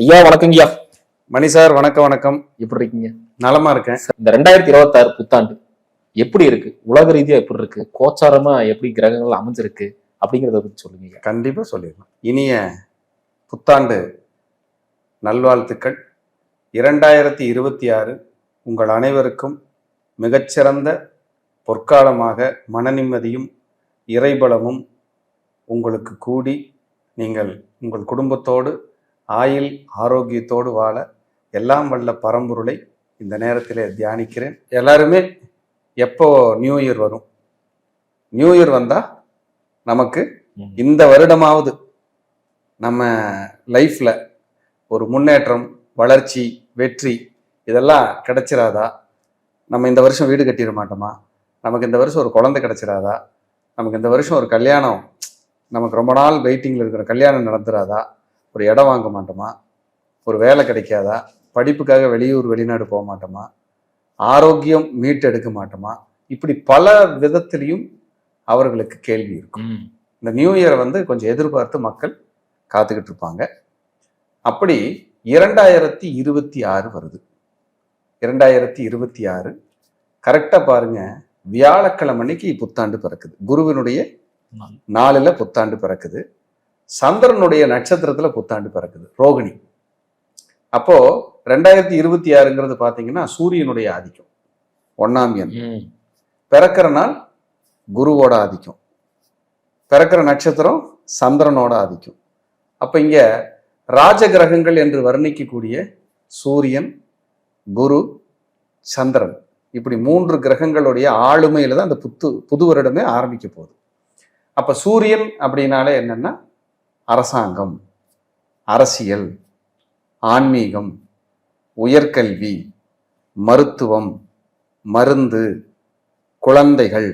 ஐயா வணக்கங்கய்யா. மணி சார் வணக்கம். வணக்கம். எப்படி இருக்கீங்க? நலமா இருக்கேன். இந்த 2026 புத்தாண்டு எப்படி இருக்கு? உலக ரீதியா எப்படி இருக்கு? கோச்சாரமா எப்படி கிரகங்கள் அமைஞ்சிருக்கு அப்படிங்கிறத பத்தி சொல்லுங்க. கண்டிப்பா சொல்லிடலாம். இனிய புத்தாண்டு நல்வாழ்த்துக்கள். 2026 உங்கள் அனைவருக்கும் மிகச்சிறந்த பொற்காலமாக மன நிம்மதியும் இறைபலமும் உங்களுக்கு கூடி நீங்கள் உங்கள் குடும்பத்தோடு ஆயுள் ஆரோக்கியத்தோடு வாழ எல்லாம் வல்ல பரம்பொருளை இந்த நேரத்திலே தியானிக்கிறேன். எல்லாருமே எப்போ நியூ இயர் வரும், நியூ இயர் வந்தா நமக்கு இந்த வருடமாவது நம்ம லைஃப்ல ஒரு முன்னேற்றம், வளர்ச்சி, வெற்றி இதெல்லாம் கிடைச்சிடாதா? நம்ம இந்த வருஷம் வீடு கட்டிட மாட்டோமா? நமக்கு இந்த வருஷம் ஒரு குழந்தை கிடைச்சிடாதா? நமக்கு இந்த வருஷம் ஒரு கல்யாணம், நமக்கு ரொம்ப நாள் வெயிட்டிங்கில் இருக்கிற கல்யாணம் நடந்துடாதா? ஒரு இடம் வாங்க மாட்டோமா? ஒரு வேலை கிடைக்காதா? படிப்புக்காக வெளியூர் வெளிநாடு போக மாட்டோமா? ஆரோக்கியம் மீட்டெடுக்க மாட்டோமா? இப்படி பல விதத்திலையும் அவர்களுக்கு கேள்வி இருக்கும். இந்த நியூ இயரை கொஞ்சம் எதிர்பார்த்து மக்கள் காத்துக்கிட்டு இருப்பாங்க. அப்படி 2026 வருது. 2026 கரெக்டா பாருங்க, வியாழக்கிழமை அன்னைக்கு புத்தாண்டு பிறக்குது. குருவினுடைய நாளில் புத்தாண்டு பிறக்குது. சந்திரனுடைய நட்சத்திரத்துல புத்தாண்டு பிறக்குது, ரோகிணி. அப்போ 2026ங்கிறது பாத்தீங்கன்னா சூரியனுடைய ஆதிக்கம், 1ஆம் எண். பிறக்கிற நாள் குருவோட ஆதிக்கம், பிறக்கிற நட்சத்திரம் சந்திரனோட ஆதிக்கம். அப்ப இங்க ராஜ கிரகங்கள் என்று வர்ணிக்கக்கூடிய சூரியன், குரு, சந்திரன், இப்படி 3 கிரகங்களுடைய ஆளுமையில தான் அந்த புது வருடமே ஆரம்பிக்க போகுது. அப்ப சூரியன் அப்படின்னாலே என்னன்னா அரசாங்கம், அரசியல், ஆன்மீகம், உயர்கல்வி, மருத்துவம், மருந்து, குழந்தைகள்,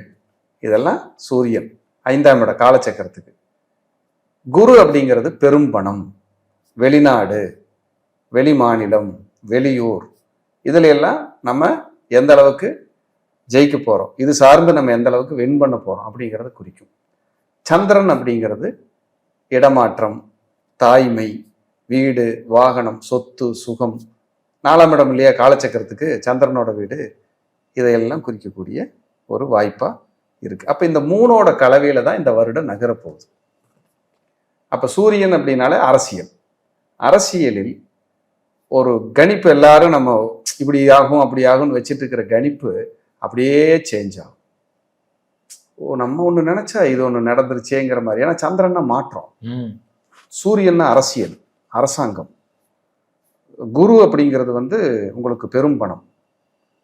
இதெல்லாம் சூரியன் 5ஆம் இட காலச்சக்கரத்துக்கு. குரு அப்படிங்கிறது பெரும் பணம், வெளிநாடு, வெளி மாநிலம், வெளியூர், இதுல எல்லாம் நம்ம எந்த அளவுக்கு ஜெயிக்க போறோம், இது சார்ந்து நம்ம எந்த அளவுக்கு வின் பண்ண போறோம் அப்படிங்கிறத குறிக்கும். சந்திரன் அப்படிங்கிறது இடமாற்றம், தாய்மை, வீடு, வாகனம், சொத்து, சுகம். 4ஆம் இடம் இல்லையா காலச்சக்கரத்துக்கு, சந்திரனோட வீடு. இதையெல்லாம் குறிக்கக்கூடிய ஒரு வாய்ப்பா இருக்கு. அப்ப இந்த 3ஓட கலவையில தான் இந்த வருடம் நகரப்போகுது. அப்ப சூரியன் அப்படின்னாலே அரசியல். அரசியலில் ஒரு கணிப்பு, எல்லாரும் நம்ம இப்படி ஆகும் அப்படி ஆகும்னு வச்சுட்டு இருக்கிற கணிப்பு அப்படியே சேஞ்ச் ஆகும். நம்ம ஒண்ணு நினைச்சா இது ஒண்ணு நடந்துருச்சேங்கிற மாதிரி. ஏன்னா சந்திரன்னா மாற்றம், சூரியன்னா அரசியல், அரசாங்கம், குரு அப்படிங்கிறது உங்களுக்கு பெரும் பணம்.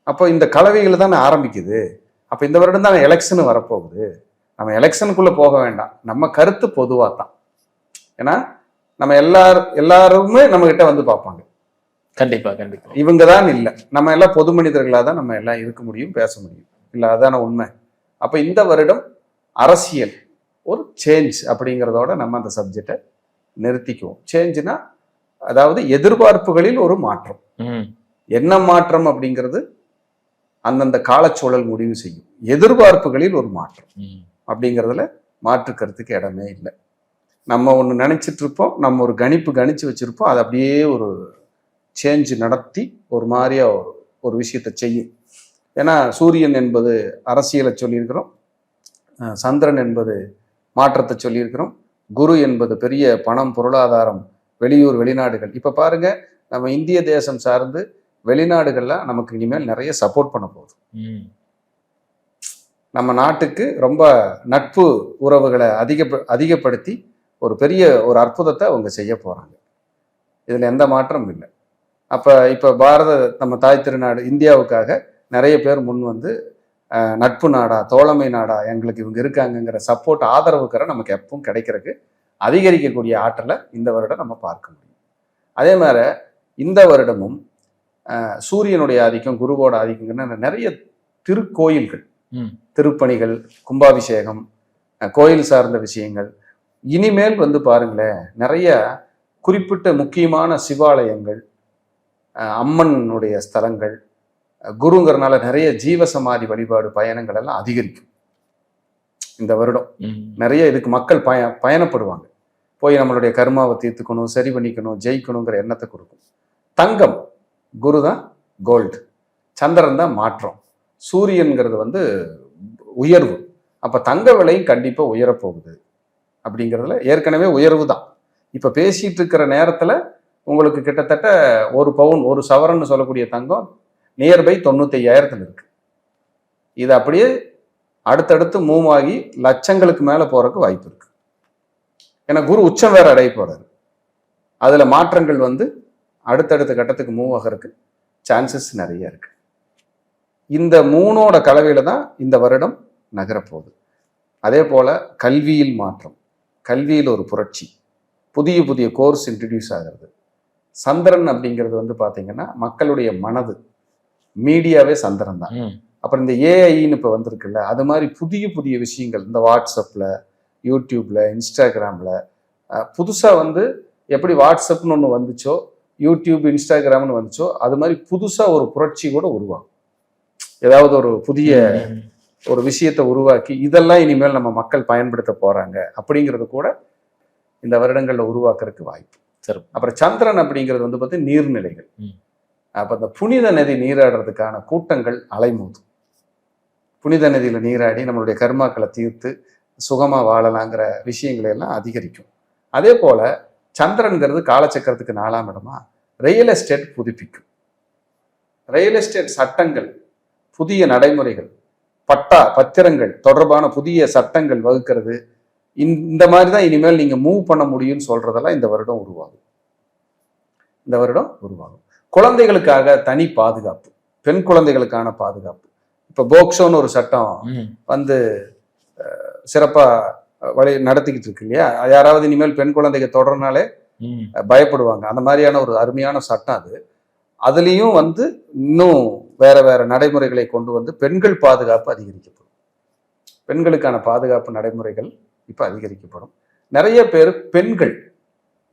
அப்போ இந்த கலவைகளை தானே ஆரம்பிக்குது. அப்ப இந்த வருடம் தான் எலெக்ஷன் வரப்போகுது. நம்ம எலெக்ஷனுக்குள்ள போக வேண்டாம், நம்ம கருத்து பொதுவா தான். ஏன்னா நம்ம எல்லாருமே நம்ம கிட்ட பார்ப்பாங்க. கண்டிப்பா கண்டிப்பா. இவங்க தான் இல்லை, நம்ம எல்லாம் பொது மனிதர்களாக தான் நம்ம எல்லாம் இருக்க முடியும், பேச முடியும். இல்லை, அதான உண்மை. அப்ப இந்த வருடம் அரசியல் ஒரு சேஞ்ச் அப்படிங்கிறதோட நம்ம அந்த சப்ஜெக்டை நிறுத்திக்குவோம். சேஞ்சுனா அதாவது எதிர்பார்ப்புகளில் ஒரு மாற்றம். என்ன மாற்றம் அப்படிங்கிறது அந்தந்த காலச்சூழல் முடிவு செய்யும். எதிர்பார்ப்புகளில் ஒரு மாற்றம் அப்படிங்கிறதுல மாற்றுக்கிறதுக்கு இடமே இல்லை. நம்ம ஒன்று நினைச்சிட்டு இருப்போம், நம்ம ஒரு கணிச்சு வச்சிருப்போம், அது அப்படியே ஒரு சேஞ்ச் நடத்தி ஒரு மாதிரியா ஒரு விஷயத்தை செய்யும். ஏன்னா சூரியன் என்பது அரசியலை சொல்லியிருக்கிறோம், சந்திரன் என்பது மாற்றத்தை சொல்லியிருக்கிறோம், குரு என்பது பெரிய பணம், பொருளாதாரம், வெளியூர், வெளிநாடுகள். இப்ப பாருங்க, நம்ம இந்திய தேசம் சார்ந்து வெளிநாடுகள்ல நமக்கு இனிமேல் நிறைய சப்போர்ட் பண்ண போகுது. நம்ம நாட்டுக்கு ரொம்ப நட்பு உறவுகளை அதிகப்படுத்தி ஒரு பெரிய ஒரு அற்புதத்தை அவங்க செய்ய போறாங்க. இதுல எந்த மாற்றமும் இல்லை. இப்ப நம்ம தாய் திருநாடு இந்தியாவுக்காக நிறைய பேர் முன் நட்பு நாடா, தோழமை நாடா, எங்களுக்கு இவங்க இருக்காங்கங்கிற சப்போர்ட், ஆதரவுக்கிற நமக்கு எப்பவும் கிடைக்கிறதுக்கு அதிகரிக்கக்கூடிய ஆற்றலை இந்த வருடம் நம்ம பார்க்க முடியும். அதே மாதிரி இந்த வருடமும் சூரியனுடைய ஆதிக்கம், குருவோட ஆதிக்கம்னா நிறைய திருக்கோயில்கள், திருப்பணிகள், கும்பாபிஷேகம், கோயில் சார்ந்த விஷயங்கள். இனிமேல் பாருங்களேன், நிறைய குறிப்பிட்ட முக்கியமான சிவாலயங்கள், அம்மனுடைய ஸ்தலங்கள், குருங்கிறனால நிறைய ஜீவசமாதி வழிபாடு பயணங்கள் எல்லாம் அதிகரிக்கும் இந்த வருடம். நிறைய இதுக்கு மக்கள் பயணப்படுவாங்க. போய் நம்மளுடைய கர்மாவை தீர்த்துக்கணும், சரி பண்ணிக்கணும், ஜெயிக்கணுங்கிற எண்ணத்தை கொடுக்கும். தங்கம், குரு தான் கோல்டு, சந்திரன் தான் மாற்றம், சூரியன்கிறது வந்து உயர்வு. அப்போ தங்க விலையும் கண்டிப்பாக உயரப்போகுது. அப்படிங்கிறதுல ஏற்கனவே உயர்வு தான். இப்போ பேசிட்டு இருக்கிற நேரத்தில் உங்களுக்கு கிட்டத்தட்ட 1 பவுன் 1 சவரன்னு சொல்லக்கூடிய தங்கம் நியர்பை 95,000 இருக்கு. இது அப்படியே அடுத்தடுத்து மூவ் ஆகி லட்சங்களுக்கு மேலே போறதுக்கு வாய்ப்பு இருக்கு. ஏன்னா குரு உச்சம் வேற அடைய போறாரு. அதுல மாற்றங்கள் வந்து அடுத்தடுத்த கட்டத்துக்கு மூவ் ஆகிறதுக்கு சான்சஸ் நிறைய இருக்கு. இந்த 3ஓட கலவையில தான் இந்த வருடம் நகரப்போகுது. அதே போல கல்வியில் மாற்றம், கல்வியில் ஒரு புரட்சி, புதிய புதிய கோர்ஸ் இன்ட்ரடியூஸ் ஆகிறது. சந்திரன் அப்படிங்கிறது வந்து பாத்தீங்கன்னா மக்களுடைய மனது, மீடியாவே சந்திரன் தான். அப்புறம் இந்த ஏஐன்னு இப்போ வந்திருக்குல்ல, அது மாதிரி புதிய புதிய விஷயங்கள் இந்த வாட்ஸ்அப்ல, யூடியூப்ல, இன்ஸ்டாகிராம்ல புதுசாக வந்து எப்படி வாட்ஸ்அப்னு ஒன்று வந்துச்சோ, யூடியூப் இன்ஸ்டாகிராம்னு வந்துச்சோ, அது மாதிரி புதுசாக ஒரு புரட்சி கூட உருவாகும். ஏதாவது ஒரு புதிய ஒரு விஷயத்தை உருவாக்கி இதெல்லாம் இனிமேல் நம்ம மக்கள் பயன்படுத்த போறாங்க அப்படிங்கிறது கூட இந்த வருடங்களில் உருவாக்குறதுக்கு வாய்ப்பு. சரி. அப்புறம் சந்திரன் அப்படிங்கிறது வந்து பார்த்தீங்கன்னா நீர்நிலைகள். அப்போ அந்த புனித நதி நீராடுறதுக்கான கூட்டங்கள் அலைமோதும். புனித நதியில நீராடி நம்மளுடைய கர்மாக்களை தீர்த்து சுகமா வாழலாங்கிற விஷயங்களை எல்லாம் அதிகரிக்கும். அதே போல சந்திரன்கிறது காலச்சக்கரத்துக்கு 4ஆம் இடமா ரியல் எஸ்டேட் புதுப்பிக்கும். ரியல் எஸ்டேட் சட்டங்கள், புதிய நடைமுறைகள், பட்டா பத்திரங்கள் தொடர்பான புதிய சட்டங்கள் வகுக்கிறது, இந்த மாதிரி தான் இனிமேல் நீங்க மூவ் பண்ண முடியும்னு சொல்றதெல்லாம் இந்த வருடம் உருவாகும். இந்த வருடம் உருவாகும். குழந்தைகளுக்காக தனி பாதுகாப்பு, பெண் குழந்தைகளுக்கான பாதுகாப்பு. இப்ப போக்சோன்னு ஒரு சட்டம் வந்து சிறப்பா வழி நடத்திக்கிட்டு இருக்கு இல்லையா? யாராவது இனிமேல் பெண் குழந்தைங்க தொடர்னாலே பயப்படுவாங்க. அந்த மாதிரியான ஒரு அருமையான சட்டம் அது. அதுலேயும் வந்து இன்னும் வேற வேற நடைமுறைகளை கொண்டு வந்து பெண்கள் பாதுகாப்பு அதிகரிக்கப்படும். பெண்களுக்கான பாதுகாப்பு நடைமுறைகள் இப்ப அதிகரிக்கப்படும். நிறைய பேர் பெண்கள்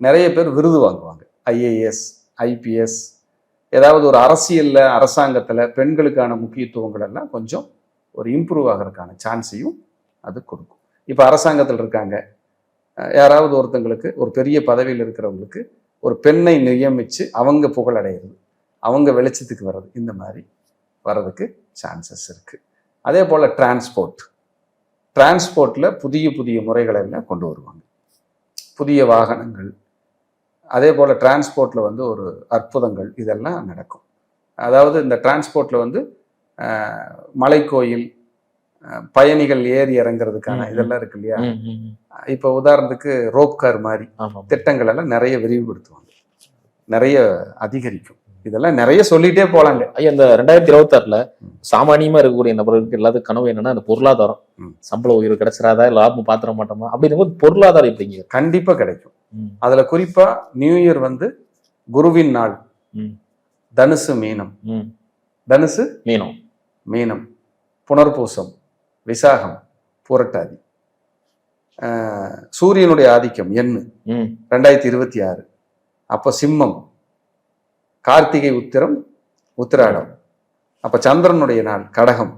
நிறைய பேர் விருது வாங்குவாங்க. ஐஏஎஸ், ஐபிஎஸ், ஏதாவது ஒரு அரசியல்ல அரசாங்கத்துல பெண்களுக்கான முக்கியத்துவங்கள் எல்லாம் கொஞ்சம் ஒரு இம்ப்ரூவ் ஆகிறதுக்கான சான்ஸையும் அது கொடுக்கும். இப்ப அரசாங்கத்தில் இருக்காங்க, யாராவது ஒருத்தங்களுக்கு ஒரு பெரிய பதவியில் இருக்கிறவங்களுக்கு ஒரு பெண்ணை நியமிச்சு அவங்க புகழடைகிறது, அவங்க வெளிச்சத்துக்கு வர்றது, இந்த மாதிரி வர்றதுக்கு சான்சஸ் இருக்கு. அதே போல டிரான்ஸ்போர்ட்ல புதிய புதிய முறைகளை எல்லாம் கொண்டு வருவாங்க, புதிய வாகனங்கள். அதே போல் டிரான்ஸ்போர்ட்டில் வந்து ஒரு அற்புதங்கள் இதெல்லாம் நடக்கும். அதாவது இந்த டிரான்ஸ்போர்ட்டில் வந்து மலைக்கோயில், பயணிகள் ஏறி இறங்குறதுக்கான இதெல்லாம் இருக்கு இல்லையா? இப்போ உதாரணத்துக்கு ரோப் கார் மாதிரி திட்டங்கள் எல்லாம் நிறைய விரிவுபடுத்துவாங்க, நிறைய அதிகரிக்கும். இதெல்லாம் நிறைய சொல்லிட்டே போலாங்க. ஐயா, இந்த 2026ல சாமானியமா இருக்கக்கூடிய நபர்களுக்கு எல்லாத்துக்கும் கனவு என்னன்னா அந்த பொருளாதாரம், சம்பள உயர்வு கிடைச்சிடாதா, லாபம் பாத்திர மாட்டோமா அப்படின்னும் போது பொருளாதாரம் எப்படிங்க? கண்டிப்பா கிடைக்கும். அதுல குறிப்பா நியூ இயர் வந்து குருவின் நாள். தனுசு மீனம், தனுசு மீனம், மீனம், புனர்பூசம், விசாகம், புரட்டாதி. சூரியனுடைய ஆதிக்கம் எண்ணு 2026. அப்ப சிம்மம், கார்த்திகை, உத்திரம், உத்திராடம். அப்ப சந்திரனுடைய நாள் கடகம்,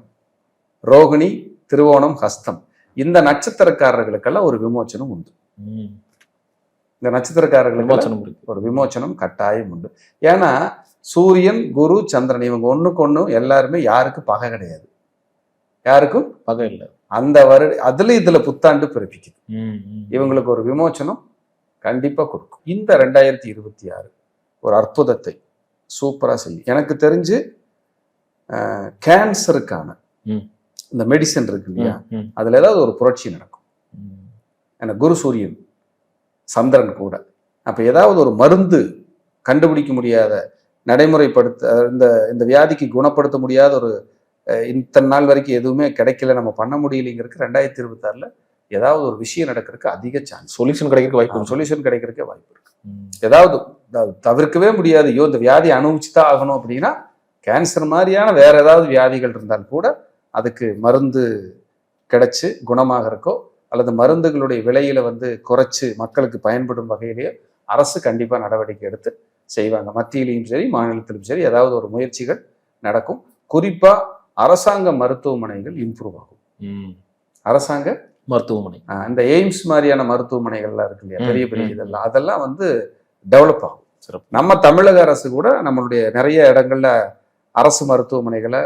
ரோகிணி, திருவோணம், ஹஸ்தம். இந்த நட்சத்திரக்காரர்களுக்கெல்லாம் ஒரு விமோச்சனம் உண்டு. இந்த நட்சத்திரக்காரர்களுக்கு ஒரு விமோச்சனம் கட்டாயம் உண்டு. ஏன்னா சூரியன், குரு, சந்திரன் இவங்க ஒண்ணுக்கு ஒண்ணு எல்லாருமே யாருக்கும் பகை கிடையாது, யாருக்கும் பகை இல்லை. அந்த அதுல இதுல புத்தாண்டு பிறப்பிக்குது. இவங்களுக்கு ஒரு விமோச்சனம் கண்டிப்பா கொடுக்கும். இந்த 2026 ஒரு அற்புதத்தை சூப்பரா செய்யும். எனக்கு தெரிஞ்சு கேன்சருக்கான இந்த மெடிசன் இருக்கு இல்லையா, அதுல ஏதாவது ஒரு புரட்சி நடக்கும். ஏன்னா குரு சூரியன் சந்திரன் கூட. அப்ப ஏதாவது ஒரு மருந்து கண்டுபிடிக்க முடியாத, நடைமுறைப்படுத்த இந்த வியாதிக்கு குணப்படுத்த முடியாத ஒரு இத்தனை நாள் வரைக்கும் எதுவுமே கிடைக்கல, நம்ம பண்ண முடியலைங்கிறதுக்கு 2026ல ஏதாவது ஒரு விஷயம் நடக்கிறதுக்கு அதிக சான்ஸ், சொல்யூஷன் கிடைக்கிறதுக்கு வாய்ப்பு இருக்கு. ஏதாவது தவிர்க்கவே முடியாது, ஐயோ இந்த வியாதி அனுபவிச்சுதான் ஆகணும் அப்படின்னா கேன்சர் மாதிரியான வேற ஏதாவது வியாதிகள் இருந்தால் கூட அதுக்கு மருந்து கிடைச்சு குணமாகறக்கோ அல்லது மருந்துகளுடைய விலையில வந்து குறைச்சு மக்களுக்கு பயன்படும் வகையிலேயே அரசு கண்டிப்பா நடவடிக்கை எடுத்து செய்வாங்க. மத்தியிலையும் சரி மாநிலத்திலும் சரி ஏதாவது ஒரு முயற்சிகள் நடக்கும். குறிப்பா அரசாங்க மருத்துவமனைகள் இம்ப்ரூவ் ஆகும். அரசாங்க மருத்துவமனை. இந்த எய்ம்ஸ் மாதிரியான மருத்துவமனைகள்லாம் இருக்கு இல்லையா, பெரிய பெரிய ம். இதெல்லாம், அதெல்லாம் வந்து டெவலப் ஆகும். சிறப்பு. நம்ம தமிழக அரசு கூட நம்மளுடைய நிறைய இடங்கள்ல அரசு மருத்துவமனைகளை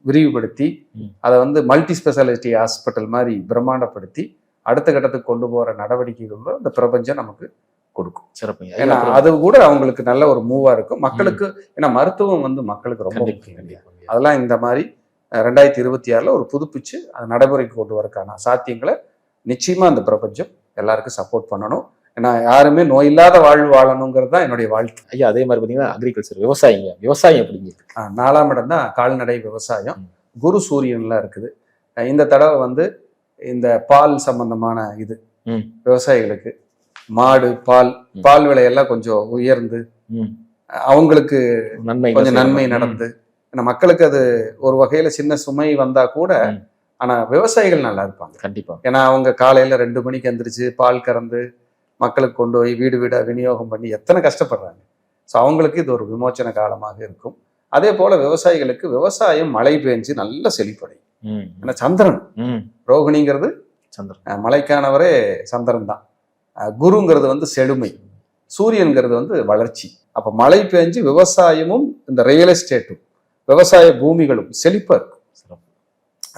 விரிவுபடுத்தி ம். அதை வந்து மல்டி ஸ்பெஷாலிட்டி ஹாஸ்பிட்டல் மாதிரி பிரம்மாண்டப்படுத்தி அடுத்த கட்டத்துக்கு கொண்டு போற நடவடிக்கைகள் இந்த பிரபஞ்சம் நமக்கு கொடுக்கும். சிறப்புங்க. ஏன்னா ஐயா, அது கூட அவங்களுக்கு நல்ல ஒரு மூவா இருக்கும் மக்களுக்கு. ஏன்னா மருத்துவம் வந்து மக்களுக்கு ரொம்ப கண்டிப்பா, முக்கியம் இல்லையா? கண்டிப்பா. அதெல்லாம் இந்த மாதிரி 2026 ஒரு புதுப்பிச்சு அதை நடைமுறைக்கு கொண்டு வரக்கான சாத்தியங்களை நிச்சயமா அந்த பிரபஞ்சம் எல்லாருக்கும் சப்போர்ட் பண்ணணும். ஏன்னா யாருமே நோய் இல்லாத வாழ்வு வாழணுங்கிறது தான் என்னுடைய வாழ்த்து. ஐயா, அதே மாதிரி பாத்தீங்கன்னா அக்ரிகல்ச்சர், விவசாயம் எப்படிங்க இருக்கு? 4ஆம் இடம் தான் கால்நடை விவசாயம். குரு சூரியன்லாம் இருக்குது. இந்த தடவை வந்து இந்த பால் சம்பந்தமான இது ம். விவசாயிகளுக்கு மாடு பால் விலையெல்லாம் கொஞ்சம் உயர்ந்து ம். அவங்களுக்கு நன்மை கொஞ்சம் நன்மை நடந்து, ஏன்னா மக்களுக்கு அது ஒரு வகையில சின்ன சுமை வந்தா கூட ம். ஆனா விவசாயிகள் நல்லா இருப்பாங்க. கண்டிப்பா. ஏன்னா அவங்க காலையில 2 மணிக்கு எந்திரிச்சு பால் கறந்து மக்களுக்கு கொண்டு போய் வீடு வீடா விநியோகம் பண்ணி எத்தனை கஷ்டப்படுறாங்க. ஸோ அவங்களுக்கு இது ஒரு விமோச்சன காலமாக இருக்கும். அதே போல விவசாயிகளுக்கு விவசாயம் மழை பெஞ்சு நல்ல செழிப்படையும். ம். ஏன்னா சந்திரன் ம். ரோகிணிங்கிறது சந்திரன். மலைக்கானவரே சந்திரன் தான். குருங்கிறது வந்து செழுமை, சூரியன்கிறது வந்து வளர்ச்சி. அப்ப மழை பெஞ்சு விவசாயமும் இந்த ரியல் எஸ்டேட்டும் விவசாய பூமிகளும் செழிப்பா இருக்கும் சிறப்பு.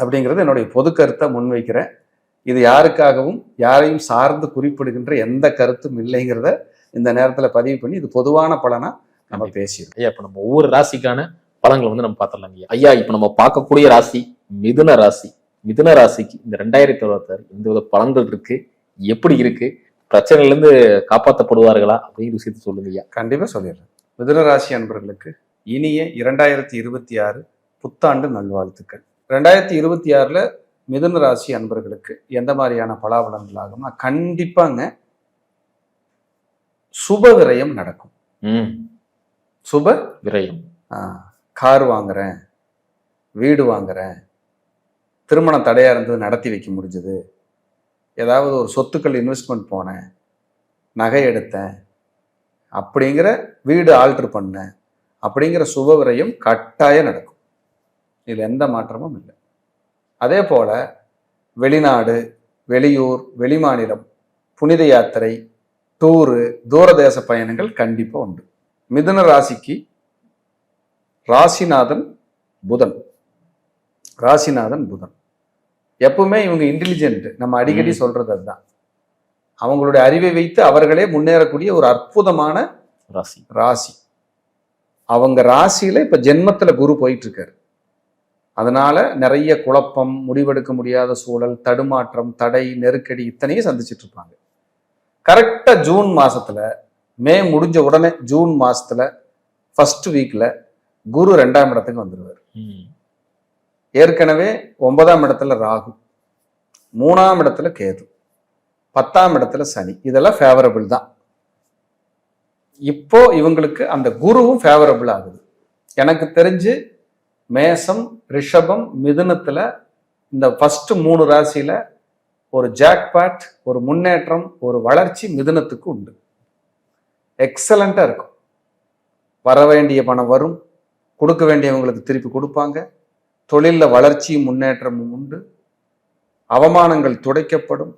அப்படிங்கிறது என்னுடைய பொது கருத்தை முன்வைக்கிறேன். இது யாருக்காகவும் யாரையும் சார்ந்து குறிப்பிடுகின்ற எந்த கருத்தும் இல்லைங்கிறத இந்த நேரத்துல பதிவு பண்ணி இது பொதுவான பலனா நம்ம பேசிடுறோம். ஐயா, இப்ப நம்ம ஒவ்வொரு ராசிக்கான பலன்களை வந்து நம்ம பார்த்துடலாம். ஐயா, இப்ப நம்ம பார்க்கக்கூடிய ராசி மிதுன ராசி. மிதுன ராசிக்கு இந்த 2026 எந்த வித பலன்கள் இருக்கு, எப்படி இருக்கு, பிரச்சனையில இருந்து காப்பாற்றப்படுவார்களா அப்படிங்கிற விஷயத்த சொல்லுங்க ஐயா. கண்டிப்பா சொல்லிடுறேன். மிதுன ராசி அன்பர்களுக்கு இனிய 2026 புத்தாண்டு நல்வாழ்த்துக்கள். 2026 மிதுன ராசி அன்பர்களுக்கு எந்த மாதிரியான பலாபலன்கள் ஆகும்னா, கண்டிப்பாங்க சுப விரயம் நடக்கும். சுப விரயம். கார் வாங்குறேன், வீடு வாங்குறேன், திருமணம் தடையா இருந்தது நடத்தி வைக்க முடிஞ்சது, ஏதாவது ஒரு சொத்துக்கள் இன்வெஸ்ட்மெண்ட் போனேன், நகை எடுத்தேன், அப்படிங்கிற வீடு ஆல்ட்ரு பண்ணேன், அப்படிங்கிற சுப விரயம் கட்டாயம் நடக்கும். இதில் எந்த மாற்றமும் இல்லை. அதே போல வெளிநாடு, வெளியூர், வெளிமாநிலம், புனித யாத்திரை, டூரு, தூரதேச பயணங்கள் கண்டிப்பா உண்டு. மிதுன ராசிக்கு ராசிநாதன் புதன். எப்பவுமே இவங்க இன்டெலிஜென்ட், நம்ம அடிக்கடி சொல்றது அதுதான். அவங்களுடைய அறிவை வைத்து அவர்களே முன்னேறக்கூடிய ஒரு அற்புதமான ராசி. அவங்க ராசியில இப்ப ஜென்மத்துல குரு போயிட்டு இருக்காரு. அதனால நிறைய குழப்பம், முடிவெடுக்க முடியாத சூழல், தடுமாற்றம், தடை, நெருக்கடி இத்தனையும் சந்திச்சுட்டு இருப்பாங்க. கரெக்டா ஜூன் மாசத்துல, மே முடிஞ்ச உடனே ஜூன் மாசத்துல ஃபர்ஸ்ட் வீக்ல குரு 2ஆம் இடத்துக்கு வந்துடுவார். ஏற்கனவே 9ஆம் இடத்துல ராகு, 3ஆம் இடத்துல கேது, 10ஆம் இடத்துல சனி, இதெல்லாம் ஃபேவரபிள் தான். இப்போ இவங்களுக்கு அந்த குருவும் ஃபேவரபிள் ஆகுது. எனக்கு தெரிஞ்சு மேசம், ரிஷபம், மிதுனத்துல இந்த ஃபர்ஸ்ட் 3 ராசியில ஒரு ஜாக்பாட், ஒரு முன்னேற்றம், ஒரு வளர்ச்சி மிதுனத்துக்கு உண்டு. எக்ஸலண்டா இருக்கும். வர வேண்டிய பணம் வரும், கொடுக்க வேண்டியவங்களுக்கு திருப்பி கொடுப்பாங்க, தொழிலில் வளர்ச்சியும் முன்னேற்றமும் உண்டு, அவமானங்கள் துடைக்கப்படும்,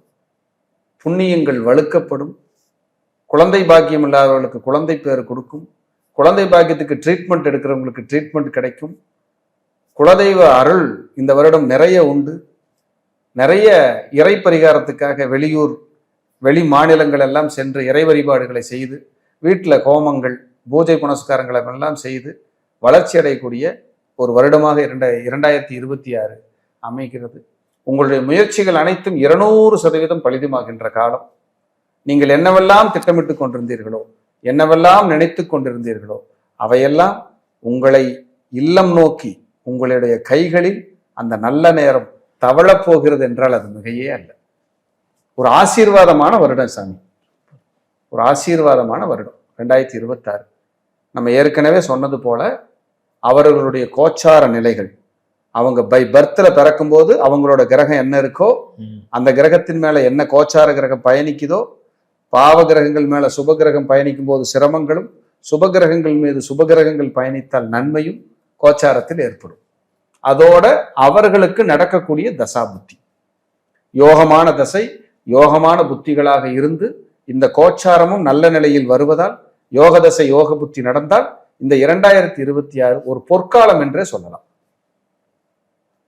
புண்ணியங்கள் வலுக்கப்படும், குழந்தை பாக்கியம் இல்லாதவர்களுக்கு குழந்தை பேர் கொடுக்கும், குழந்தை பாக்கியத்துக்கு ட்ரீட்மெண்ட் எடுக்கிறவங்களுக்கு ட்ரீட்மெண்ட் கிடைக்கும், குலதெய்வ அருள் இந்த வருடம் நிறைய உண்டு. நிறைய இறை பரிகாரத்துக்காக வெளியூர், வெளி மாநிலங்கள் எல்லாம் சென்று இறை வழிபாடுகளை செய்து, வீட்டில் ஹோமங்கள், பூஜை புனஸ்காரங்களை எல்லாம் செய்து வளர்ச்சி அடையக்கூடிய ஒரு வருடமாக 2026 அமைகிறது. உங்களுடைய முயற்சிகள் அனைத்தும் 200% பலிதமாகின்ற காலம். நீங்கள் என்னவெல்லாம் திட்டமிட்டு கொண்டிருந்தீர்களோ, என்னவெல்லாம் நினைத்து கொண்டிருந்தீர்களோ, அவையெல்லாம் உங்களை இல்லம் நோக்கி உங்களுடைய கைகளில் அந்த நல்ல நேரம் தவழப் போகிறது என்றால் அது மிகையே அல்ல. ஒரு ஆசீர்வாதமான வருடம் சாமி, ஒரு ஆசீர்வாதமான வருடம் 2026. நம்ம ஏற்கனவே சொன்னது போல அவர்களுடைய கோச்சார நிலைகள், அவங்க பை பர்த்ல பிறக்கும்போது அவங்களோட கிரகம் என்ன இருக்கோ, அந்த கிரகத்தின் மேல என்ன கோச்சார கிரகம் பயணிக்குதோ, பாவ கிரகங்கள் மேல சுப கிரகம் பயணிக்கும் போது சிரமங்களும், சுப கிரகங்கள் மீது சுப கிரகங்கள் பயணித்தால் நன்மையும் கோச்சாரத்தில் ஏற்படும். அதோட அவர்களுக்கு நடக்கக்கூடிய தசாபுத்தி, யோகமான தசை, யோகமான புத்திகளாக இருந்து இந்த கோச்சாரமும் நல்ல நிலையில் வருவதால் யோக தசை யோக புத்தி நடந்தால் இந்த 2026 ஒரு பொற்காலம் என்றே சொல்லலாம்.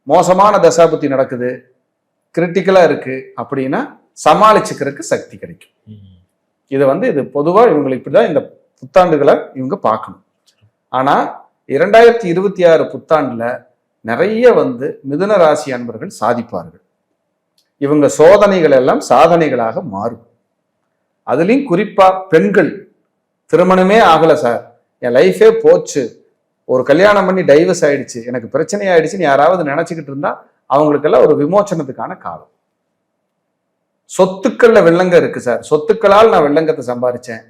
மோசமான தசா புத்தி நடக்குது, கிரிட்டிக்கலா இருக்கு அப்படின்னா சமாளிச்சுக்கிறதுக்கு சக்தி கிடைக்கும். இது பொதுவா இவங்களுக்கு இப்படிதான் இந்த புத்தாண்டுகளை இவங்க பார்க்கணும். ஆனா 2026 புத்தாண்டுல நிறைய மிதுன ராசி அன்பர்கள் சாதிப்பார்கள். இவங்க சோதனைகள் எல்லாம் சாதனைகளாக மாறும். அதுலயும் குறிப்பா பெண்கள், திருமணமே ஆகல சார், என் லைஃபே போச்சு, ஒரு கல்யாணம் பண்ணி டைவர்ஸ் ஆயிடுச்சு, எனக்கு பிரச்சனை ஆயிடுச்சுன்னு யாராவது நினைச்சுக்கிட்டு இருந்தா அவங்களுக்கெல்லாம் ஒரு விமோச்சனத்துக்கான காலம். சொத்துக்கள்ல வெள்ளங்க இருக்கு சார், சொத்துக்களால் நான் வெள்ளங்கத்தை சம்பாதிச்சேன்,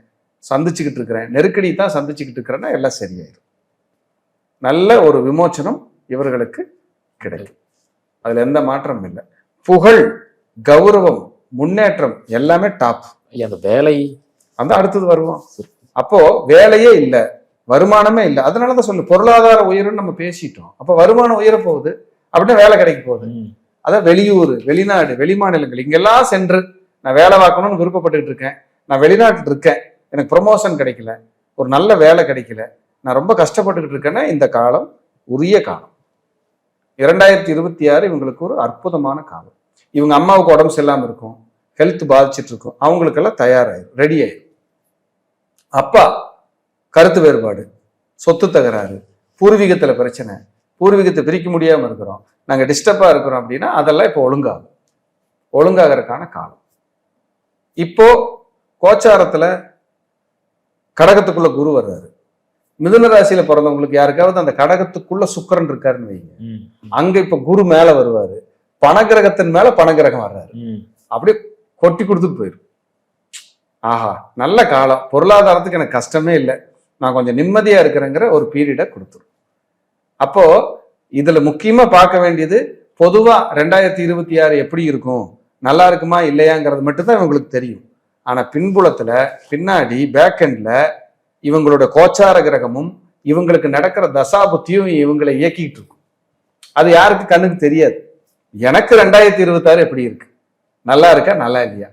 சந்திச்சுக்கிட்டு இருக்கிறேன், நெருக்கடி தான் சந்திச்சுக்கிட்டு இருக்கிறேன்னா எல்லாம் சரியாயிடும். நல்ல ஒரு விமோச்சனம் இவர்களுக்கு கிடைக்கும். அதுல எந்த மாற்றமும் இல்லை. புகழ், கௌரவம், முன்னேற்றம் எல்லாமே டாப். அந்த வேலை அடுத்தது வருவோம். அப்போ வேலையே இல்லை, வருமானமே இல்லை. அதனாலதான் சொல்லு பொருளாதார உயர்வுன்னு நம்ம பேசிட்டோம். அப்ப வருமானம் உயர போகுது அப்படின்னா வேலை கிடைக்க போகுது. அதான் வெளியூர், வெளிநாடு, வெளிமாநிலங்கள் இங்கெல்லாம் சென்று நான் வேலை பார்க்கணும்னு விருப்பப்பட்டுக்கிட்டு இருக்கேன், நான் வெளிநாட்டில் இருக்கேன், எனக்கு ப்ரொமோஷன் கிடைக்கல, ஒரு நல்ல வேலை கிடைக்கல, நான் ரொம்ப கஷ்டப்பட்டுக்கிட்டு இருக்கேன்னா இந்த காலம் உரிய காலம். 2026 இவங்களுக்கு ஒரு அற்புதமான காலம். இவங்க அம்மாவுக்கு உடம்பு சரியில்லாம இருக்கும், ஹெல்த் பாதிச்சுட்டு இருக்கும், அவங்களுக்கெல்லாம் தயாராயிரும், ரெடி ஆயிரும். அப்பா கருத்து வேறுபாடு, சொத்து தகராறு, பூர்வீகத்துல பிரச்சனை, பூர்வீகத்தை பிரிக்க முடியாம இருக்கிறோம், நாங்க டிஸ்டர்பா இருக்கிறோம் அப்படின்னா அதெல்லாம் இப்போ ஒழுங்காகிறதுக்கான காலம். இப்போ கோச்சாரத்துல கடகத்துக்குள்ள குரு வர்றாரு. மிதுன ராசியில பிறந்தவங்களுக்கு யாருக்காவது அந்த கடகத்துக்குள்ள சுக்கிரன் இருக்காருன்னு வைங்க, அங்க இப்ப குரு மேல வருவாரு, பணகிரகத்தின் மேல பணகிரகம் வர்றாரு, அப்படியே கொட்டி கொடுத்துட்டு போயிடும். ஆஹா நல்ல காலம், பொருளாதாரத்துக்கு எனக்கு கஷ்டமே இல்லை, நான் கொஞ்சம் நிம்மதியா இருக்கிறேங்கிற ஒரு பீரியடை கொடுத்துரும். அப்போ இதுல முக்கியமா பார்க்க வேண்டியது பொதுவா 2026 எப்படி இருக்கும், நல்லா இருக்குமா இல்லையாங்கிறது மட்டும்தான் இவங்களுக்கு தெரியும். ஆனா பின்புலத்துல பின்னாடி பேக்கெண்ட்ல இவங்களோட கோச்சார கிரகமும் இவங்களுக்கு நடக்கிற தசாபுத்தியும் இவங்களை இயக்கிட்டு இருக்கும். அது யாருக்கு கண்ணுக்கு தெரியாது. எனக்கு 2026 எப்படி இருக்கு, நல்லா இருக்கா நல்லா இல்லையா,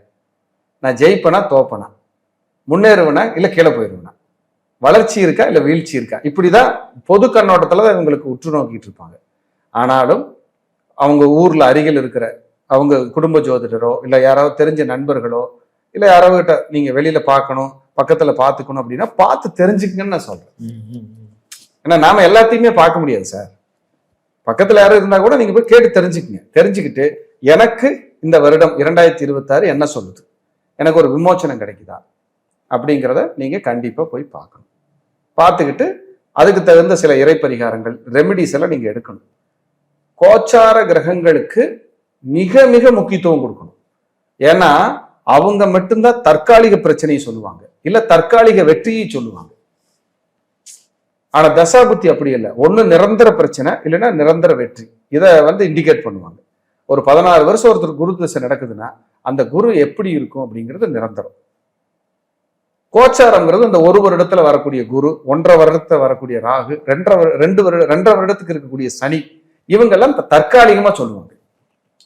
நான் ஜெயிப்பனா தோப்பனா, முன்னேறுவனா இல்ல கீழே போயிடுவேனா, வளர்ச்சி இருக்கா இல்ல வீழ்ச்சி இருக்கா, இப்படிதான் பொது கண்ணோட்டத்துல இவங்களுக்கு உற்று நோக்கிட்டு இருப்பாங்க. ஆனாலும் அவங்க ஊர்ல அருகில் இருக்கிற அவங்க குடும்ப ஜோதிடரோ இல்ல யாராவது தெரிஞ்ச நண்பர்களோ இல்ல யாராவது கிட்ட நீங்க வெளியில பார்க்கணும், பக்கத்துல பாத்துக்கணும் அப்படின்னா பார்த்து தெரிஞ்சுக்கங்கன்னு நான் சொல்றேன். ஏன்னா நாம எல்லாத்தையுமே பார்க்க முடியாது சார். பக்கத்துல யாரும் இருந்தா கூட நீங்க போய் கேட்டு தெரிஞ்சுக்கங்க. தெரிஞ்சுக்கிட்டு எனக்கு இந்த வருடம் 2026 என்ன சொல்லுது, எனக்கு ஒரு விமோச்சனம் கிடைக்குதா அப்படிங்கிறத நீங்க கண்டிப்பா போய் பார்க்கணும். பார்த்துக்கிட்டு அதுக்கு தகுந்த சில இறை பரிகாரங்கள், ரெமிடிஸ் எல்லாம் நீங்க எடுக்கணும். கோச்சார கிரகங்களுக்கு மிக மிக முக்கியத்துவம் கொடுக்கணும். ஏன்னா அவங்க மட்டும்தான் தற்காலிக பிரச்சனையை சொல்லுவாங்க, இல்ல தற்காலிக வெற்றியை சொல்லுவாங்க. ஆனா தசாபுத்தி அப்படி இல்லை, ஒண்ணு நிரந்தர பிரச்சனை இல்லைன்னா நிரந்தர வெற்றி. இதை இண்டிகேட் பண்ணுவாங்க. ஒரு 16 வருஷம் ஒருத்தர் குரு தசை நடக்குதுன்னா அந்த குரு எப்படி இருக்கும் அப்படிங்கிறது நிரந்தரம். கோச்சாரம்ங்கிறது அந்த ஒரு வருடத்துல வரக்கூடிய குரு, 1.5 வருடத்துல வரக்கூடிய ராகு, 2.5 வருடத்துக்கு இருக்கக்கூடிய சனி, இவங்கெல்லாம் தற்காலிகமா சொல்லுவாங்க.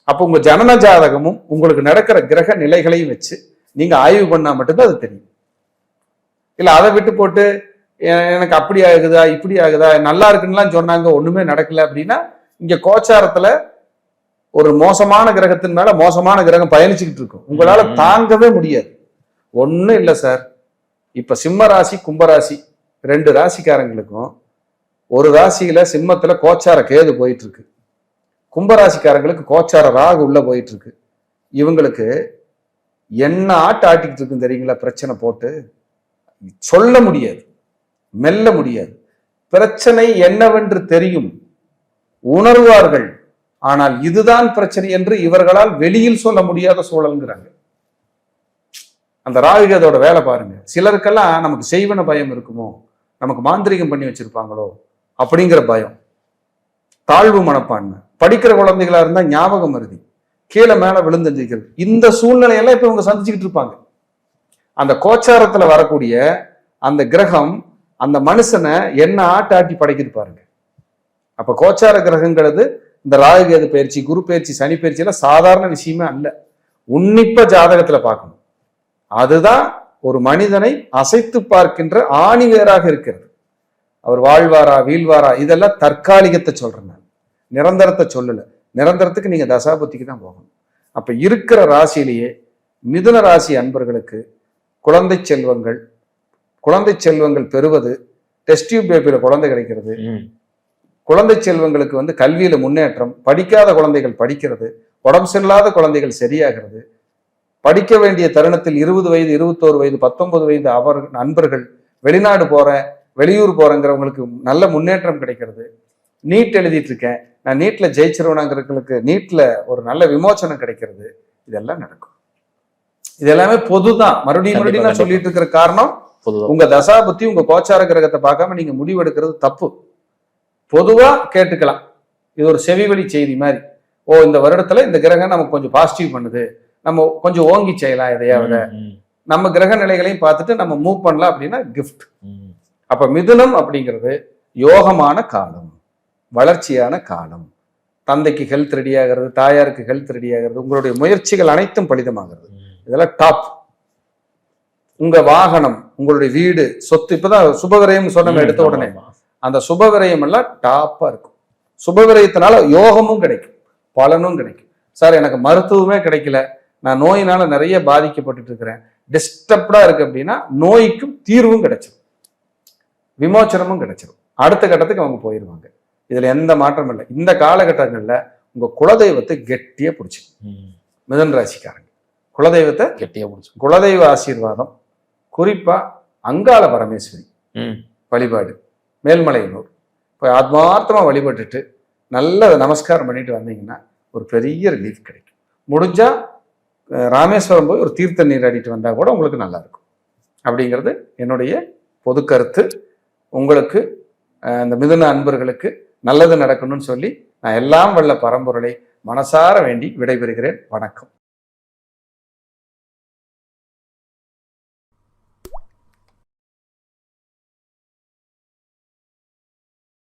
அப்போ உங்க ஜனன ஜாதகமும் உங்களுக்கு நடக்கிற கிரக நிலைகளையும் வச்சு நீங்க ஆய்வு பண்ணா மட்டும்தான் அது தெரியும். இல்ல அதை விட்டு போட்டு எனக்கு அப்படி ஆகுதா இப்படி ஆகுதா நல்லா இருக்குன்னுலாம் சொன்னாங்க, ஒண்ணுமே நடக்கல அப்படின்னா இங்க கோச்சாரத்துல ஒரு மோசமான கிரகத்தின் மேல மோசமான கிரகம் பயணிச்சுக்கிட்டு இருக்கும், உங்களால தாங்கவே முடியாது. ஒண்ணும் இல்லை சார். இப்ப சிம்ம ராசி கும்பராசி 2 ராசிக்காரங்களுக்கும் ஒரு ராசியில சிம்மத்துல கோச்சார கேது போயிட்டு இருக்கு, கும்பராசிக்காரங்களுக்கு கோச்சார ராகு உள்ள போயிட்டு இருக்கு. இவங்களுக்கு என்ன ஆட்டிக்கிட்டு இருக்குன்னு தெரியுங்களா, பிரச்சனை போட்டு சொல்ல முடியாது, மெல்ல முடியாது. பிரச்சனை என்னவென்று தெரியும், உணர்வார்கள். ஆனால் இதுதான் பிரச்சனை என்று இவர்களால் வெளியில் சொல்ல முடியாத சூழல்ங்கிறாங்க. அந்த ராகுகேதோட வேலை பாருங்க. சிலருக்கெல்லாம் நமக்கு செய்வன பயம் இருக்குமோ, நமக்கு மாந்திரிகம் பண்ணி வச்சிருப்பாங்களோ அப்படிங்கிற பயம், தாழ்வு மனப்பான்மை, படிக்கிற குழந்தைகளா இருந்தா ஞாபகம் மருதி, கீழே மேல விழுந்தஞ்சிக்கிறது, இந்த சூழ்நிலையெல்லாம் இப்ப இவங்க சந்திச்சுக்கிட்டு இருப்பாங்க. அந்த கோச்சாரத்துல வரக்கூடிய அந்த கிரகம் அந்த மனுஷனை என்ன ஆட்டி படைக்கிட்டு பாருங்க. அப்ப கோச்சார கிரகங்கிறது இந்த ராகு கேது பயிற்சி, குரு பயிற்சி, சனி பயிற்சி எல்லாம் சாதாரண விஷயமே அல்ல. உன்னிப்ப ஜாதகத்துல பார்க்கணும். அதுதான் ஒரு மனிதனை அசைத்து பார்க்கின்ற ஆணிவேராக இருக்கிறது. அவர் வாழ்வாரா வீழ்வாரா இதெல்லாம் தற்காலிகத்தை சொல்றேன் நான், நிரந்தரத்தை சொல்லல. நிரந்தரத்துக்கு நீங்க தசாபுத்திக்கு தான் போகணும். அப்ப இருக்கிற ராசியிலேயே மிதுன ராசி அன்பர்களுக்கு குழந்தை செல்வங்கள் பெறுவது, டெஸ்ட் டியூப் பேபியில குழந்தை கிடைக்கிறது, குழந்தை செல்வங்களுக்கு வந்து கல்வியில முன்னேற்றம், படிக்காத குழந்தைகள் படிக்கிறது, உடம்பு சரியில்லாத குழந்தைகள் சரியாகிறது, படிக்க வேண்டிய தருணத்தில் 20 வயது 21 வயது 19 வயது நண்பர்கள் வெளிநாடு போறேன் வெளியூர் போறேங்கிறவங்களுக்கு நல்ல முன்னேற்றம் கிடைக்கிறது. நீட் எழுதிட்டு இருக்கேன், நான் நீட்ல ஜெயிச்சிருவனாங்கிறவங்களுக்கு நீட்ல ஒரு நல்ல விமோசனம் கிடைக்கிறது. இதெல்லாம் நடக்கும். இது எல்லாமே பொதுதான். மறுபடியும் நான் சொல்லிட்டு இருக்கிற காரணம், உங்க தசாபுத்தி உங்க கோச்சார கிரகத்தை பார்க்காம நீங்க முடிவு எடுக்கிறது தப்பு. பொதுவா கேட்டுக்கலாம். இது ஒரு செவிவழி செய்தி மாதிரி. ஓ, இந்த வருடத்துல இந்த கிரகம் நமக்கு கொஞ்சம் பாசிட்டிவ் பண்ணுது, நம்ம கொஞ்சம் ஓங்கி செய்யலாம் எதையாவது, நம்ம கிரக நிலைகளையும் பார்த்துட்டு நம்ம மூவ் பண்ணலாம் அப்படின்னா கிஃப்ட். அப்ப மிதுனம் அப்படிங்கிறது யோகமான காலம், வளர்ச்சியான காலம். தந்தைக்கு ஹெல்த் ரெடி ஆகிறது, தாயாருக்கு ஹெல்த் ரெடி ஆகிறது, உங்களுடைய முயற்சிகள் அனைத்தும் பலிதமாகிறது. இதெல்லாம் டாப். உங்க வாகனம், உங்களுடைய வீடு, சொத்து, இப்பதான் சுபவிரயம் சொன்ன எடுத்த உடனே அந்த சுபவிரயம் எல்லாம் டாப்பா இருக்கும். சுபவிரயத்தினால யோகமும் கிடைக்கும், பலனும் கிடைக்கும். சார் எனக்கு மருத்துவமே கிடைக்கல, நான் நோயினால நிறைய பாதிக்கப்பட்டு இருக்கிறேன், டிஸ்டர்ப்டா இருக்கு அப்படின்னா நோய்க்கும் தீர்வும் கிடைச்சிடும், விமோச்சனமும் கிடைச்சிடும். அடுத்த கட்டத்துக்கு அவங்க போயிடுவாங்க. இதுல எந்த மாற்றமும் இல்லை. இந்த காலகட்டங்கள்ல உங்க குலதெய்வத்தை கெட்டியா பிடிச்சிக்கும். மிதுன ராசிக்காரங்க குலதெய்வத்தை கெட்டியா பிடிச்சி, குலதெய்வ ஆசீர்வாதம், குறிப்பா அங்காள பரமேஸ்வரி வழிபாடு, மேல்மலையனூர் போய் ஆத்மார்த்தமா வழிபட்டுட்டு நல்ல நமஸ்காரம் பண்ணிட்டு வந்தீங்கன்னா ஒரு பெரிய ரிலீஃப் கிடைக்கும். முடிஞ்சா ராமேஸ்வரம் போய் ஒரு தீர்த்த நீர் அடிட்டு வந்தா கூட உங்களுக்கு நல்லா இருக்கும். அப்படிங்கிறது என்னுடைய பொது கருத்து. உங்களுக்கு இந்த மிதுன அன்பர்களுக்கு நல்லது நடக்கணும்னு சொல்லி நான் எல்லாம் வல்ல பரம்பொருளை மனசார வேண்டி விடைபெறுகிறேன். வணக்கம்.